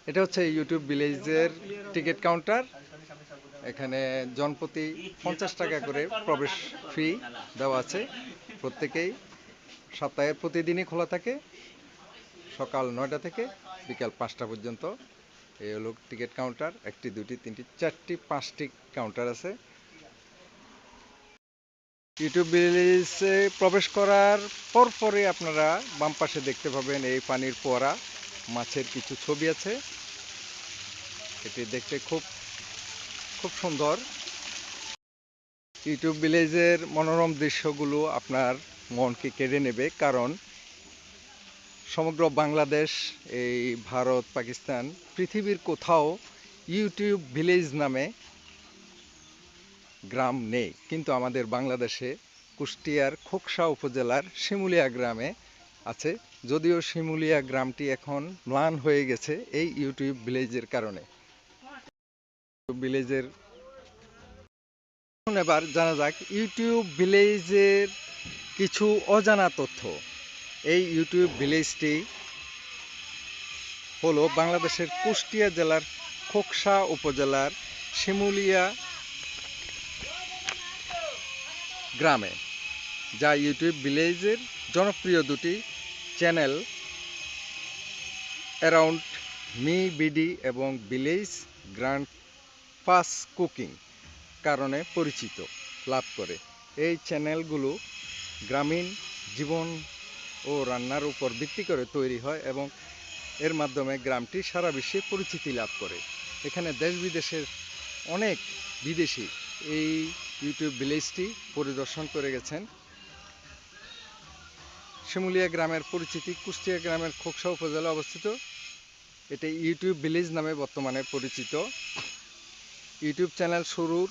এটা হচ্ছে YouTube ভিলেজের ticket counter. এখানে জনপ্রতি 50 টাকা করে প্রবেশ ফি দেওয়া আছে। প্রত্যেকেই সপ্তাহের প্রতিদিনই খোলা থাকে, সকাল 9টা থেকে বিকাল 5টা পর্যন্ত। এই হলো টিকিট কাউন্টার। 1টি 2টি 3টি 4টি 5টি কাউন্টার আছে। ইউটিউব ভিলেজে প্রবেশ করার পরপরই আপনারা বাম পাশে দেখতে পাবেন এই পানির ফোয়ারা, মাছের কিছু ছবি আছে। এটি দেখতে খুব খুব সুন্দর। ইউটিউব ভিলেজের মনোরম দৃশ্যগুলো আপনার মনকে কেড়ে নেবে, কারণ সমগ্র বাংলাদেশ, এই ভারত, পাকিস্তান, পৃথিবীর কোথাও ইউটিউব ভিলেজ নামে গ্রাম নেই। কিন্তু আমাদের বাংলাদেশে কুষ্টিয়ার খোকসা উপজেলার শিমুলিয়া গ্রামে আছে। যদিও শিমুলিয়া গ্রামটি এখন ম্লান হয়ে গেছে এই ইউটিউব ভিলেজের কারণে। ভিলেজের এবার জানা যাক ইউটিউব ভিলেজের কিছু অজানা তথ্য। এই ইউটিউব ভিলেজটি হলো বাংলাদেশের কুষ্টিয়া জেলার খোকসা উপজেলার শিমুলিয়া গ্রামে, যা ইউটিউব ভিলেজের জনপ্রিয় দুটি চ্যানেল অ্যারাউন্ড মি বিডি এবং ভিলেজ গ্র্যান্ডপাস কুকিং কারণে পরিচিত লাভ করে। এই চ্যানেলগুলো গ্রামীণ জীবন ও রান্নার উপর ভিত্তি করে তৈরি হয় এবং এর মাধ্যমে গ্রামটি সারা বিশ্বে পরিচিতি লাভ করে। এখানে দেশ বিদেশের অনেক বিদেশি এই ইউটিউব ভিলেজটি পরিদর্শন করে গেছেন। শিমুলিয়া গ্রামের পরিচিতি কুষ্টিয়া গ্রামের খোকসা উপজেলা অবস্থিত। এটি ইউটিউব ভিলেজ নামে বর্তমানে পরিচিত। ইউটিউব চ্যানেল শুরুর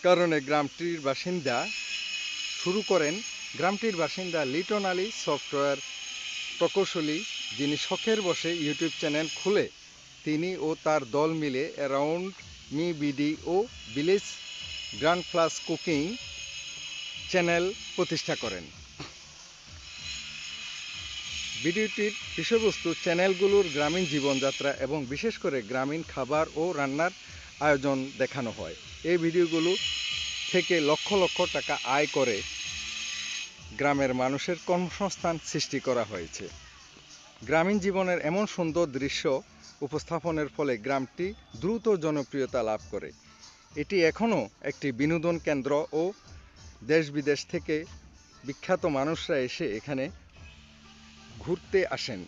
কারণে গ্রামটির বাসিন্দা লিটন আলী সফটওয়্যার প্রকৌশলী, যিনি শখের বসে ইউটিউব চ্যানেল খুলে তিনি ও তার দল মিলে অ্যারাউন্ড মি বিডি ও ভিলেজ গ্র্যান্ডপাস কুকিং চ্যানেল প্রতিষ্ঠা করেন। ভিডিওটির বিষয়বস্তু চ্যানেলগুলোর গ্রামীণ জীবনযাত্রা এবং বিশেষ করে গ্রামীণ খাবার ও রান্নার আয়োজন দেখানো হয়। এই ভিডিওগুলো থেকে লক্ষ লক্ষ টাকা আয় করে গ্রামের মানুষের কর্মসংস্থান সৃষ্টি করা হয়েছে। গ্রামীণ জীবনের এমন সুন্দর দৃশ্য উপস্থাপনের ফলে গ্রামটি দ্রুত জনপ্রিয়তা লাভ করে। এটি এখনও একটি বিনোদন কেন্দ্র ও দেশ বিদেশ থেকে বিখ্যাত মানুষরা এসে এখানে ঘুরতে আসেন।